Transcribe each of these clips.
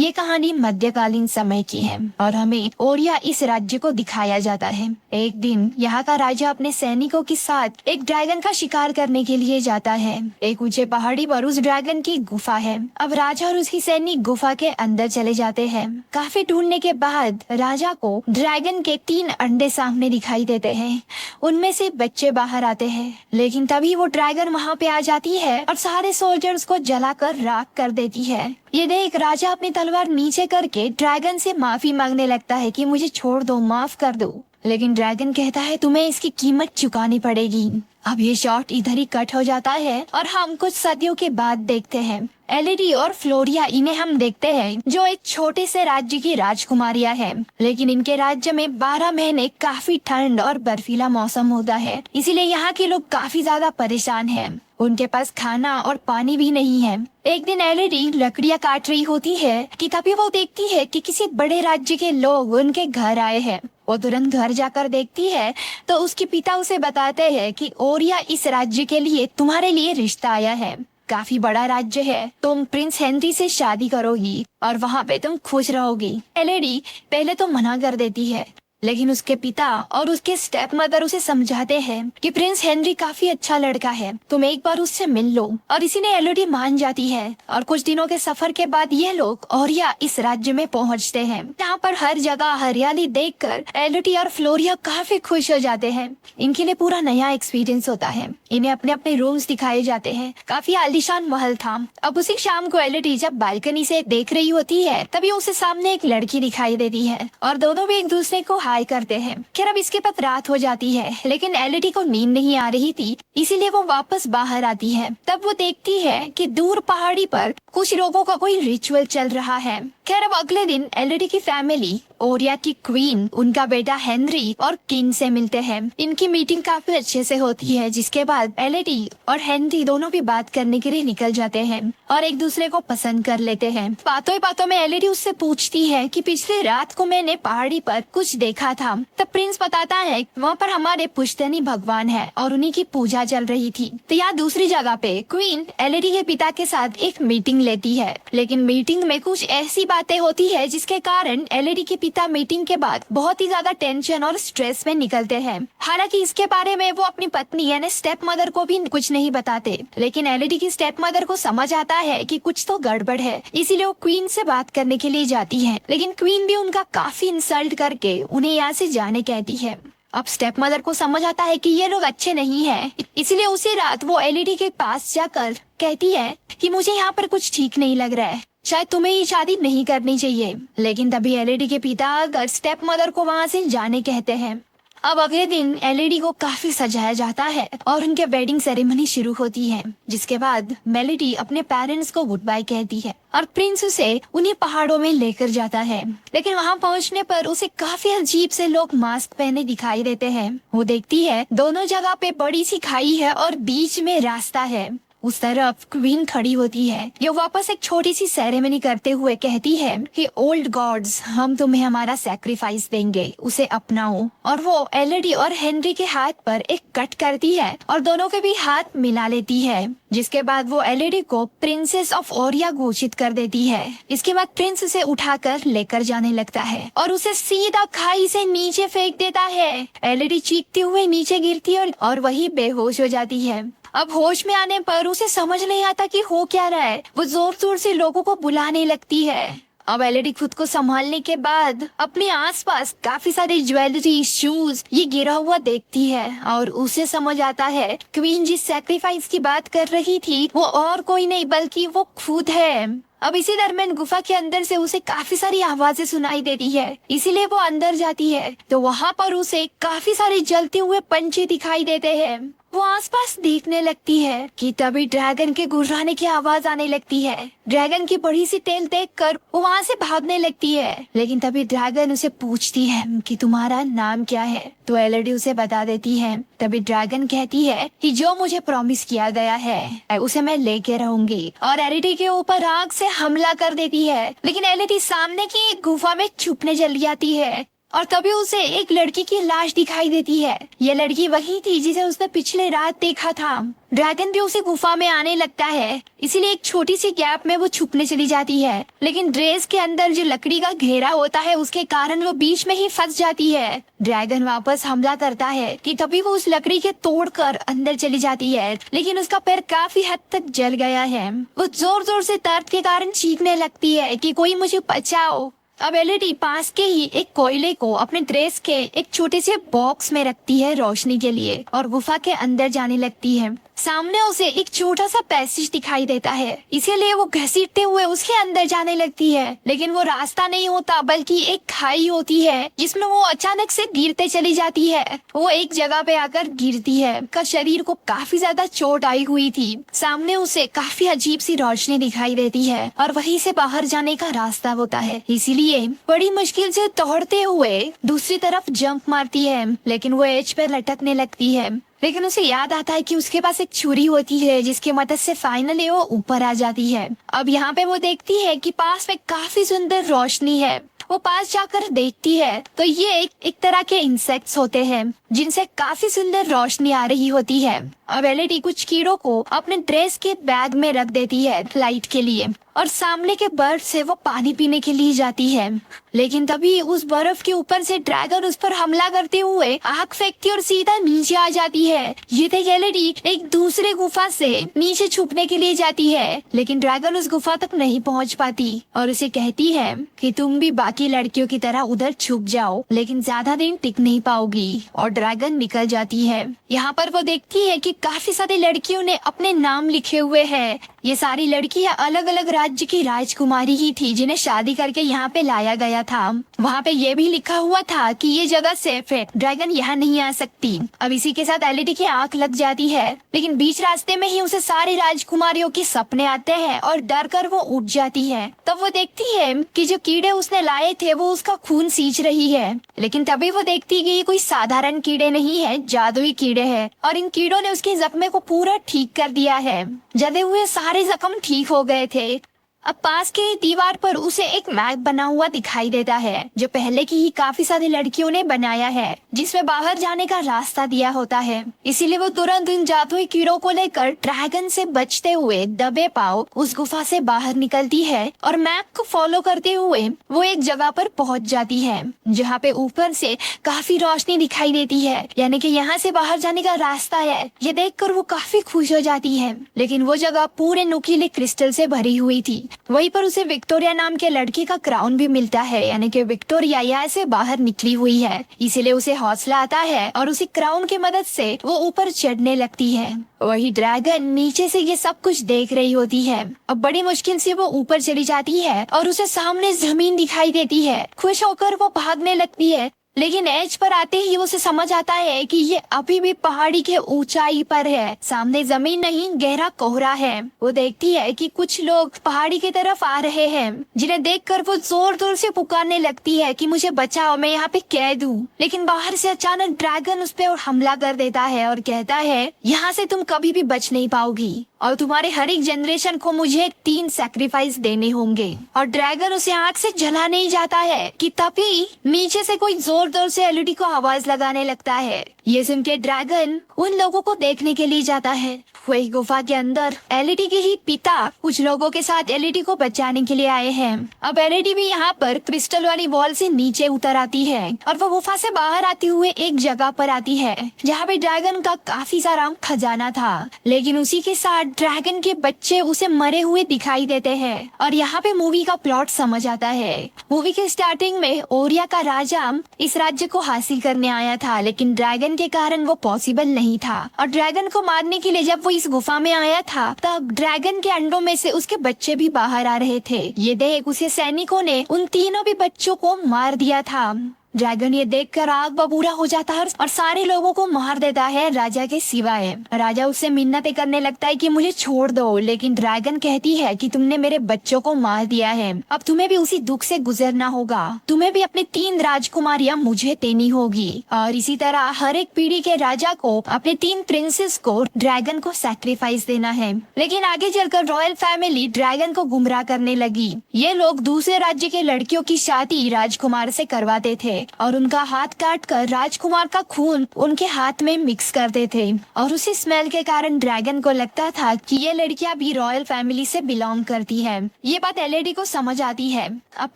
ये कहानी मध्यकालीन समय की है और हमें ओरिया इस राज्य को दिखाया जाता है। एक दिन यहाँ का राजा अपने सैनिकों के साथ एक ड्रैगन का शिकार करने के लिए जाता है। एक ऊंचे पहाड़ी पर उस ड्रैगन की गुफा है। अब राजा और उसकी सैनिक गुफा के अंदर चले जाते हैं। काफी ढूंढने के बाद राजा को ड्रैगन के 3 अंडे सामने दिखाई देते हैं। उनमें से बच्चे बाहर आते हैं, लेकिन तभी वो ड्रैगन वहाँ पे आ जाती है और सारे सोल्जर्स को जलाकर राख कर देती है। ये देख राजा अपनी तलवार नीचे करके ड्रैगन से माफी मांगने लगता है कि मुझे छोड़ दो, माफ कर दो। लेकिन ड्रैगन कहता है तुम्हें इसकी कीमत चुकानी पड़ेगी। अब ये शॉट इधर ही कट हो जाता है और हम कुछ सदियों के बाद देखते हैं एलिडी और फ्लोरिया। इन्हें हम देखते हैं जो एक छोटे से राज्य की राजकुमारियां हैं, लेकिन इनके राज्य में 12 महीने काफी ठंड और बर्फीला मौसम होता है, इसीलिए यहाँ के लोग काफी ज्यादा परेशान हैं। उनके पास खाना और पानी भी नहीं है। एक दिन एलिडी लकड़ियाँ काट रही होती है कि तभी वो देखती है कि किसी बड़े राज्य के लोग उनके घर आए हैं। वो तुरंत घर जाकर देखती है तो उसके पिता उसे बताते हैं कि ओरिया इस राज्य के लिए तुम्हारे लिए रिश्ता आया है। काफी बड़ा राज्य है, तुम प्रिंस हेनरी से शादी करोगी और वहाँ पे तुम खुश रहोगी। एलिडी पहले तो मना कर देती है, लेकिन उसके पिता और उसके स्टेप मदर उसे समझाते हैं कि प्रिंस हेनरी काफी अच्छा लड़का है, तुम एक बार उससे मिल लो। और इसी ने एलिडी मान जाती है और कुछ दिनों के सफर के बाद ये लोग ओरिया इस राज्य में पहुंचते हैं, जहाँ पर हर जगह हरियाली देखकर एलिडी और फ्लोरिया काफी खुश हो जाते हैं। इनके लिए पूरा नया एक्सपीरियंस होता है। इन्हें अपने अपने रूम्स दिखाए जाते हैं। काफी आलीशान महल था। अब उसी शाम को एलिडी जब बालकनी से देख रही होती है तभी उसे सामने एक लड़की दिखाई देती है और दोनों भी एक दूसरे को हाय करते हैं। खैर अब इसके बाद रात हो जाती है, लेकिन एलिडी को नींद नहीं आ रही थी, इसीलिए वो वापस बाहर आती है। तब वो देखती है कि दूर पहाड़ी पर कुछ लोगों का कोई रिचुअल चल रहा है। खैर अब अगले दिन एलिडी की फैमिली ओरिया की क्वीन, उनका बेटा हेनरी और किंग से मिलते हैं। इनकी मीटिंग काफी अच्छे से होती है, जिसके बाद एलिडी और हेनरी दोनों भी बात करने के लिए निकल जाते हैं और एक दूसरे को पसंद कर लेते हैं। बातों ही बातों में एलिडी उससे पूछती है कि पिछली रात को मैंने पहाड़ी पर कुछ देखा था। तब प्रिंस बताता है वहाँ पर हमारे पुश्तैनी भगवान है और उन्हीं की पूजा चल रही थी। तो यहाँ दूसरी जगह पे क्वीन एलिडी के पिता के साथ एक मीटिंग लेती है, लेकिन मीटिंग में कुछ ऐसी बातें होती है जिसके कारण एलिडी के पिता मीटिंग के बाद बहुत ही ज्यादा टेंशन और स्ट्रेस में निकलते हैं। हालांकि इसके बारे में वो अपनी पत्नी यानी स्टेप मदर को भी कुछ नहीं बताते, लेकिन एलिडी की स्टेप मदर को समझ आता है कि कुछ तो गड़बड़ है, इसीलिए वो क्वीन से बात करने के लिए जाती है। लेकिन क्वीन भी उनका काफी इंसल्ट करके उन्हें यहाँ से जाने कहती है। अब स्टेप मदर को समझ आता है कि ये लोग अच्छे नहीं हैं, इसलिए उसी रात वो एलिडी के पास जाकर कहती है कि मुझे यहाँ पर कुछ ठीक नहीं लग रहा है, शायद तुम्हें ये शादी नहीं करनी चाहिए। लेकिन तभी एलिडी के पिता अगर स्टेप मदर को वहाँ से जाने कहते हैं। अब अगले दिन एलिडी को काफी सजाया जाता है और उनके वेडिंग सेरेमनी शुरू होती है, जिसके बाद मेलिडी अपने पेरेंट्स को गुड बाय कहती है और प्रिंस उसे उन्हीं पहाड़ों में लेकर जाता है। लेकिन वहाँ पहुँचने पर उसे काफी अजीब से लोग मास्क पहने दिखाई देते हैं। वो देखती है दोनों जगह पे बड़ी सी खाई है और बीच में रास्ता है। उस तरफ क्वीन खड़ी होती है। ये वापस एक छोटी सी सेरेमनी करते हुए कहती है कि ओल्ड गॉड्स, हम तुम्हें हमारा सैक्रिफाइस देंगे, उसे अपनाओ। और वो एलिडी और हेनरी के हाथ पर एक कट करती है और दोनों के भी हाथ मिला लेती है, जिसके बाद वो एलिडी को प्रिंसेस ऑफ ओरिया घोषित कर देती है। इसके बाद प्रिंस उसे उठाकर लेकर जाने लगता है और उसे सीधा खाई से नीचे फेंक देता है। एलिडी चीखते हुए नीचे गिरती है और वही बेहोश हो जाती है। अब होश में आने पर उसे समझ नहीं आता कि हो क्या रहा है। वो जोर जोर से लोगों को बुलाने लगती है। अब एलिडी खुद को संभालने के बाद अपने आसपास काफी सारी ज्वेलरी, शूज ये गिरा हुआ देखती है और उसे समझ आता है क्वीन जिस सैक्रिफाइस की बात कर रही थी वो और कोई नहीं बल्कि वो खुद है। अब इसी दरमियान गुफा के अंदर से उसे काफी सारी आवाजें सुनाई देती है, इसीलिए वो अंदर जाती है तो वहाँ पर उसे काफी सारे जलते हुए पंछी दिखाई देते हैं। वो आसपास देखने लगती है कि तभी ड्रैगन के गुर्राने की आवाज आने लगती है। ड्रैगन की बड़ी सी टेल देखकर वो वहाँ से भागने लगती है, लेकिन तभी ड्रैगन उसे पूछती है कि तुम्हारा नाम क्या है। तो एलिडी उसे बता देती है। तभी ड्रैगन कहती है कि जो मुझे प्रॉमिस किया गया है उसे मैं लेके रहूंगी, और एलिडी के ऊपर आग से हमला कर देती है। लेकिन एलिडी सामने की एक गुफा में छुपने चली जाती है और तभी उसे एक लड़की की लाश दिखाई देती है। ये लड़की वही थी जिसे उसने पिछले रात देखा था। ड्रैगन भी उसे गुफा में आने लगता है, इसीलिए एक छोटी सी गैप में वो छुपने चली जाती है। लेकिन ड्रेस के अंदर जो लकड़ी का घेरा होता है उसके कारण वो बीच में ही फंस जाती है। ड्रैगन वापस हमला करता है कि तभी वो उस लकड़ी के तोड़कर अंदर चली जाती है, लेकिन उसका पैर काफी हद तक जल गया है। वो जोर जोर से दर्द के कारण चीखने लगती है कि कोई मुझे बचाओ। अब एलईडी पास के ही एक कोयले को अपने ड्रेस के एक छोटे से बॉक्स में रखती है रोशनी के लिए और गुफा के अंदर जाने लगती है। सामने उसे एक छोटा सा पैसेज दिखाई देता है, इसीलिए वो घसीटते हुए उसके अंदर जाने लगती है। लेकिन वो रास्ता नहीं होता बल्कि एक खाई होती है जिसमें वो अचानक से गिरते चली जाती है। वो एक जगह पे आकर गिरती है। उसका शरीर को काफी ज्यादा चोट आई हुई थी। सामने उसे काफी अजीब सी रोशनी दिखाई देती है और वहीं से बाहर जाने का रास्ता होता है, इसीलिए बड़ी मुश्किल से दौड़ते हुए दूसरी तरफ जंप मारती है, लेकिन वो एज पर लटकने लगती है। लेकिन उसे याद आता है कि उसके पास एक छुरी होती है जिसकी मदद से फाइनली वो ऊपर आ जाती है। अब यहाँ पे वो देखती है कि पास में काफी सुंदर रोशनी है। वो पास जाकर देखती है तो ये एक तरह के इंसेक्ट्स होते हैं जिनसे काफी सुंदर रोशनी आ रही होती है। अब एलईडी कुछ कीड़ों को अपने ड्रेस के बैग में रख देती है लाइट के लिए और सामने के बर्फ से वो पानी पीने के लिए जाती है। लेकिन तभी उस बर्फ के ऊपर से ड्रैगन उस पर हमला करते हुए आग फेंकती और सीधा नीचे आ जाती है। ये देख एलईडी एक दूसरे गुफा से नीचे छुपने के लिए जाती है, लेकिन ड्रैगन उस गुफा तक नहीं पहुंच पाती और उसे कहती है कि तुम भी बाकी लड़कियों की तरह उधर छुप जाओ, लेकिन ज्यादा दिन टिक नहीं पाओगी। और ड्रैगन निकल जाती है। यहाँ पर वो देखती है कि काफी सारी लड़कियों ने अपने नाम लिखे हुए हैं। ये सारी लड़कियां अलग अलग राज्य की राजकुमारी ही थी जिन्हें शादी करके यहाँ पे लाया गया था। वहाँ पे ये भी लिखा हुआ था कि ये जगह सेफ है, ड्रैगन यहाँ नहीं आ सकती। अब इसी के साथ एलईडी की आंख लग जाती है, लेकिन बीच रास्ते में ही उसे सारी राजकुमारियों के सपने आते हैं और डर कर वो उठ जाती है। तब वो देखती है कि जो कीड़े उसने लाए थे वो उसका खून सींच रही है, लेकिन तभी वो देखती है कि ये कोई साधारण कीड़े नहीं है, जादुई कीड़े हैं और इन कीड़ों ने उसके जख्मे को पूरा ठीक कर दिया है। जले हुए सारे जख्म ठीक हो गए थे। अब पास के दीवार पर उसे एक मैप बना हुआ दिखाई देता है जो पहले की ही काफी सारी लड़कियों ने बनाया है, जिसमें बाहर जाने का रास्ता दिया होता है। इसीलिए वो तुरंत इन जादुई कीड़ों को लेकर ड्रैगन से बचते हुए दबे पांव उस गुफा से बाहर निकलती है और मैप को फॉलो करते हुए वो एक जगह पर पहुंच जाती है जहाँ पे ऊपर से काफी रोशनी दिखाई देती है, यानी कि यहाँ से बाहर जाने का रास्ता है। ये देखकर वो काफी खुश हो जाती है, लेकिन वो जगह पूरे नुकीले क्रिस्टल से भरी हुई थी। वहीं पर उसे विक्टोरिया नाम के लड़की का क्राउन भी मिलता है, यानी कि विक्टोरिया यहाँ से बाहर निकली हुई है। इसीलिए उसे हौसला आता है और उसी क्राउन की मदद से वो ऊपर चढ़ने लगती है। वही ड्रैगन नीचे से ये सब कुछ देख रही होती है। अब बड़ी मुश्किल से वो ऊपर चली जाती है और उसे सामने जमीन दिखाई देती है। खुश होकर वो भागने लगती है, लेकिन एज पर आते ही उसे समझ आता है कि ये अभी भी पहाड़ी के ऊंचाई पर है, सामने जमीन नहीं गहरा कोहरा है। वो देखती है कि कुछ लोग पहाड़ी की तरफ आ रहे हैं, जिन्हें देखकर वो जोर जोर से पुकारने लगती है कि मुझे बचाओ, मैं यहाँ पे कैद हूँ। लेकिन बाहर से अचानक ड्रैगन उस पर हमला कर देता है और कहता है यहाँ से तुम कभी भी बच नहीं पाओगी और तुम्हारे हर एक जनरेशन को मुझे 3 सैक्रिफाइस देने होंगे। और ड्रैगन उसे आग से जला नहीं जाता है कि तभी नीचे से कोई जोर जोर से एलईडी को आवाज लगाने लगता है। ये सुन के ड्रैगन उन लोगों को देखने के लिए जाता है। वही गुफा के अंदर एलईडी के ही पिता कुछ लोगों के साथ एलईडी को बचाने के लिए आए हैं। अब एलईडी भी यहाँ पर क्रिस्टल वाली वॉल से नीचे उतर आती है और वो गुफा से बाहर आते हुए एक जगह पर आती है जहाँ पे ड्रैगन का काफी सारा खजाना था, लेकिन उसी के साथ ड्रैगन के बच्चे उसे मरे हुए दिखाई देते हैं। और यहाँ पे मूवी का प्लॉट समझ आता है। मूवी के स्टार्टिंग में ओरिया का राजा इस राज्य को हासिल करने आया था, लेकिन ड्रैगन के कारण वो पॉसिबल नहीं था। और ड्रैगन को मारने के लिए जब वो इस गुफा में आया था तब ड्रैगन के अंडों में से उसके बच्चे भी बाहर आ रहे थे। ये देख उसे सैनिकों ने उन तीनों भी बच्चों को मार दिया था। ड्रैगन ये देखकर आग बबूला हो जाता है और सारे लोगों को मार देता है राजा के सिवाय। राजा उससे मिन्नतें करने लगता है कि मुझे छोड़ दो, लेकिन ड्रैगन कहती है कि तुमने मेरे बच्चों को मार दिया है, अब तुम्हें भी उसी दुख से गुजरना होगा, तुम्हें भी अपनी 3 राजकुमारियां मुझे देनी होगी। और इसी तरह हर एक पीढ़ी के राजा को अपने 3 प्रिंसेस को ड्रैगन को सैक्रिफाइस देना है। लेकिन आगे चलकर रॉयल फैमिली ड्रैगन को गुमराह करने लगी। ये लोग दूसरे राज्य के लड़कियों की शादी राजकुमार से करवाते थे और उनका हाथ काट कर राजकुमार का खून उनके हाथ में मिक्स करते थे। और उसी स्मेल के कारण ड्रैगन को लगता था कि ये लड़कियां भी रॉयल फैमिली से बिलोंग करती है। ये बात एलईडी को समझ आती है। अब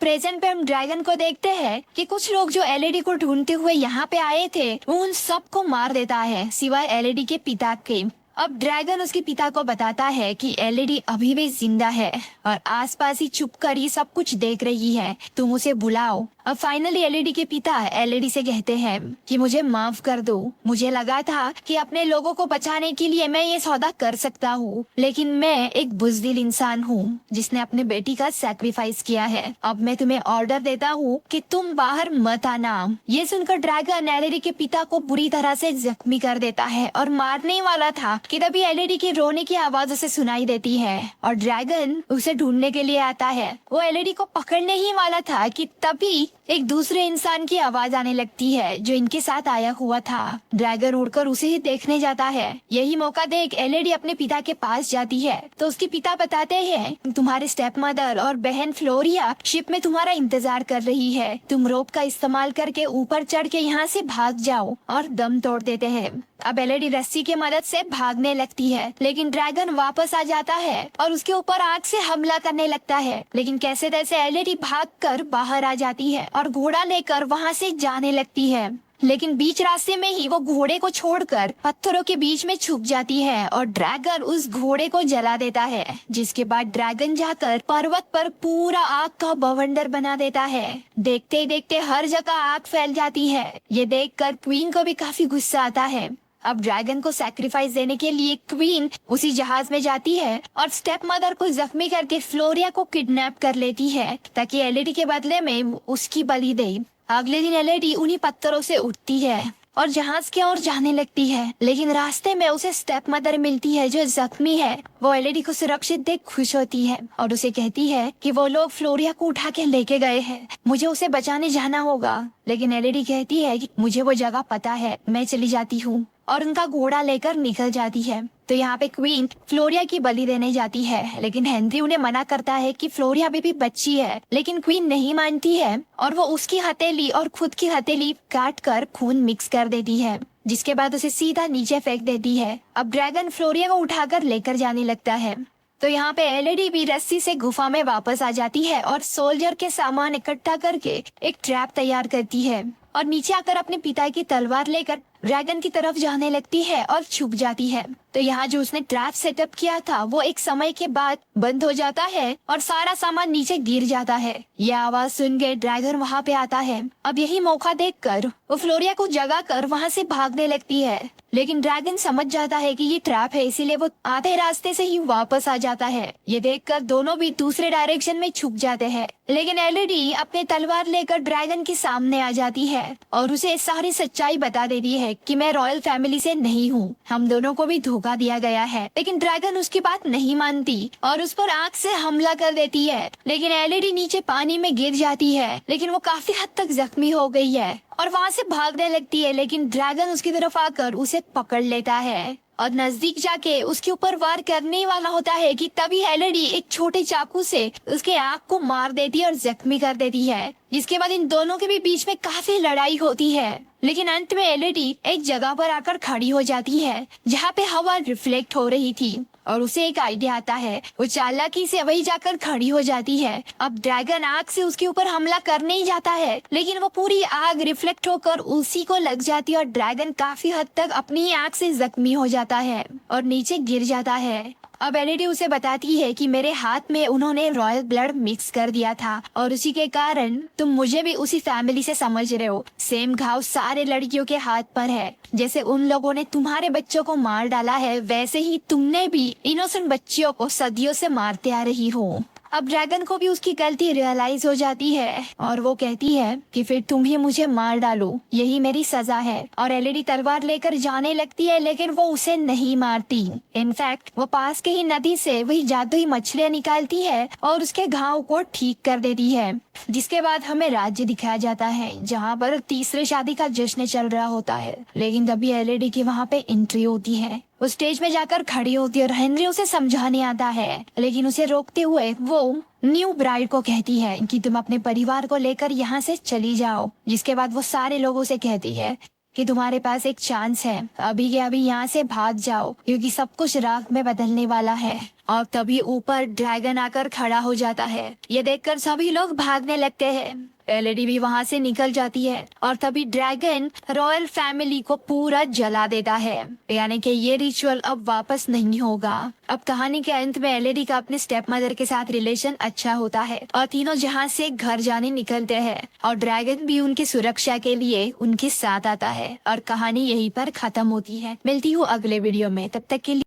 प्रेजेंट पे हम ड्रैगन को देखते हैं कि कुछ लोग जो एलईडी को ढूंढते हुए यहाँ पे आए थे वो उन सबको मार देता है सिवाय एलईडी के पिता के। अब ड्रैगन उसके पिता को बताता है कि एलईडी अभी भी जिंदा है और आसपास ही छुप कर ये सब कुछ देख रही है, तुम उसे बुलाओ। अब फाइनली एलईडी के पिता एलईडी से कहते हैं कि मुझे माफ कर दो, मुझे लगा था कि अपने लोगों को बचाने के लिए मैं ये सौदा कर सकता हूँ, लेकिन मैं एक बुज़दिल इंसान हूँ जिसने अपने बेटी का सैक्रिफाइस किया है। अब मैं तुम्हें ऑर्डर देता हूँ कि तुम बाहर मत आना। ये सुनकर ड्रैगन एलईडी के पिता को बुरी तरह से जख्मी कर देता है और मारने वाला था कि तभी एलईडी की रोने की आवाज उसे सुनाई देती है और ड्रैगन उसे ढूंढने के लिए आता है। वो एलईडी को पकड़ने ही वाला था कि तभी एक दूसरे इंसान की आवाज आने लगती है जो इनके साथ आया हुआ था। ड्रैगन उड़कर उसे ही देखने जाता है। यही मौका देख एलईडी अपने पिता के पास जाती है तो उसके पिता बताते हैं तुम्हारे स्टेप मदर और बहन फ्लोरिया शिप में तुम्हारा इंतजार कर रही है, तुम रोप का इस्तेमाल करके ऊपर चढ़ के यहाँ से भाग जाओ। और दम तोड़ देते हैं। अब एलईडी रस्सी की मदद से भागने लगती है लेकिन ड्रैगन वापस आ जाता है और उसके ऊपर आग से हमला करने लगता है, लेकिन कैसे तैसे एलईडी भागकर बाहर आ जाती है और घोड़ा लेकर वहाँ से जाने लगती है। लेकिन बीच रास्ते में ही वो घोड़े को छोड़कर पत्थरों के बीच में छुप जाती है और ड्रैगन उस घोड़े को जला देता है, जिसके बाद ड्रैगन जाकर पर्वत पर पूरा आग का बवंडर बना देता है। देखते ही देखते हर जगह आग फैल जाती है। ये देखकर क्वीन को भी काफी गुस्सा आता है। अब ड्रैगन को सैक्रिफाइस देने के लिए क्वीन उसी जहाज में जाती है और स्टेप मदर को जख्मी करके फ्लोरिया को किडनैप कर लेती है ताकि एलईडी के बदले में उसकी बलि दे। अगले दिन एलईडी उन्हीं पत्थरों से उठती है और जहाज की ओर जाने लगती है, लेकिन रास्ते में उसे स्टेप मदर मिलती है जो जख्मी है। वो एलईडी को सुरक्षित देख खुश होती है और उसे कहती है कि वो लोग फ्लोरिया को उठा के लेके गए हैं, मुझे उसे बचाने जाना होगा। लेकिन एलईडी कहती है कि मुझे वो जगह पता है, मैं चली जाती हूँ और उनका घोड़ा लेकर निकल जाती है। तो यहाँ पे क्वीन फ्लोरिया की बलि देने जाती है, लेकिन हेनरी उन्हें मना करता है कि फ्लोरिया अभी भी बच्ची है। लेकिन क्वीन नहीं मानती है और वो उसकी हथेली और खुद की हथेली काट कर खून मिक्स कर देती है, जिसके बाद उसे सीधा नीचे फेंक देती है। अब ड्रैगन फ्लोरिया को उठाकर लेकर जाने लगता है। तो यहाँ पे एलईडी भी रस्सी से गुफा में वापस आ जाती है और सोल्जर के सामान इकट्ठा करके एक ट्रैप तैयार करती है और नीचे आकर अपने पिता की तलवार लेकर ड्रैगन की तरफ जाने लगती है और छुप जाती है। तो यहाँ जो उसने ट्रैप सेटअप किया था वो एक समय के बाद बंद हो जाता है और सारा सामान नीचे गिर जाता है। ये आवाज सुन के ड्रैगन वहाँ पे आता है। अब यही मौका देखकर वो फ्लोरिया को जगा कर वहाँ से भागने लगती है, लेकिन ड्रैगन समझ जाता है कि ये ट्रैप है, इसीलिए वो आधे रास्ते से ही वापस आ जाता है। ये देखकर दोनों भी दूसरे डायरेक्शन में छुप जाते हैं, लेकिन एलईडी अपने तलवार लेकर ड्रैगन के सामने आ जाती है और उसे सारी सच्चाई बता देती है कि मैं रॉयल फैमिली से नहीं हूँ, हम दोनों को भी धोखा दिया गया है। लेकिन ड्रैगन उसकी बात नहीं मानती और उस पर आग से हमला कर देती है। लेकिन एलईडी नीचे पानी में गिर जाती है, लेकिन वो काफी हद तक जख्मी हो गई है और वहाँ से भागने लगती है, लेकिन ड्रैगन उसकी तरफ आकर उसे पकड़ लेता है और नजदीक जाके उसके ऊपर वार करने वाला होता है कि तभी एलईडी एक छोटे चाकू से उसके आँख को मार देती है और जख्मी कर देती है, जिसके बाद इन दोनों के भी बीच में काफी लड़ाई होती है। लेकिन अंत में एलईडी एक जगह पर आकर खड़ी हो जाती है जहाँ पे हवा रिफ्लेक्ट हो रही थी और उसे एक आइडिया आता है। वो चालाकी से वही जाकर खड़ी हो जाती है। अब ड्रैगन आग से उसके ऊपर हमला करने ही जाता है, लेकिन वो पूरी आग रिफ्लेक्ट होकर उसी को लग जाती है और ड्रैगन काफी हद तक अपनी ही आग से जख्मी हो जाता है और नीचे गिर जाता है। अब एलईडी उसे बताती है कि मेरे हाथ में उन्होंने रॉयल ब्लड मिक्स कर दिया था और उसी के कारण तुम मुझे भी उसी फैमिली से समझ रहे हो। सेम घाव सारे लड़कियों के हाथ पर है, जैसे उन लोगों ने तुम्हारे बच्चों को मार डाला है वैसे ही तुमने भी इनोसेंट बच्चियों को सदियों से मारते आ रही हो। अब ड्रैगन को भी उसकी गलती रियलाइज हो जाती है और वो कहती है कि फिर तुम ही मुझे मार डालो, यही मेरी सजा है। और एलईडी तलवार लेकर जाने लगती है, लेकिन वो उसे नहीं मारती। इनफैक्ट वो पास के ही नदी से वही जादुई मछलियाँ निकालती है और उसके घाव को ठीक कर देती है। जिसके बाद हमें राज्य दिखाया जाता है जहाँ पर तीसरे शादी का जश्न चल रहा होता है, लेकिन तभी एलईडी की वहाँ पे एंट्री होती है वो स्टेज में जाकर खड़ी होती है और हेनरी उसे समझाने आता है, लेकिन उसे रोकते हुए वो न्यू ब्राइड को कहती है कि तुम अपने परिवार को लेकर यहाँ से चली जाओ। जिसके बाद वो सारे लोगों से कहती है कि तुम्हारे पास एक चांस है, अभी के अभी यहाँ से भाग जाओ क्योंकि सब कुछ राख में बदलने वाला है। और तभी ऊपर ड्रैगन आकर खड़ा हो जाता है। ये देखकर सभी लोग भागने लगते हैं। एलईडी भी वहाँ से निकल जाती है और तभी ड्रैगन रॉयल फैमिली को पूरा जला देता है, यानी कि ये रिचुअल अब वापस नहीं होगा। अब कहानी के अंत में एलईडी का अपने स्टेप मदर के साथ रिलेशन अच्छा होता है और तीनों जहाँ से घर जाने निकलते हैं और ड्रैगन भी उनकी सुरक्षा के लिए उनके साथ आता है और कहानी यहीं पर खत्म होती है। मिलती हूँ अगले वीडियो में, तब तक के लिए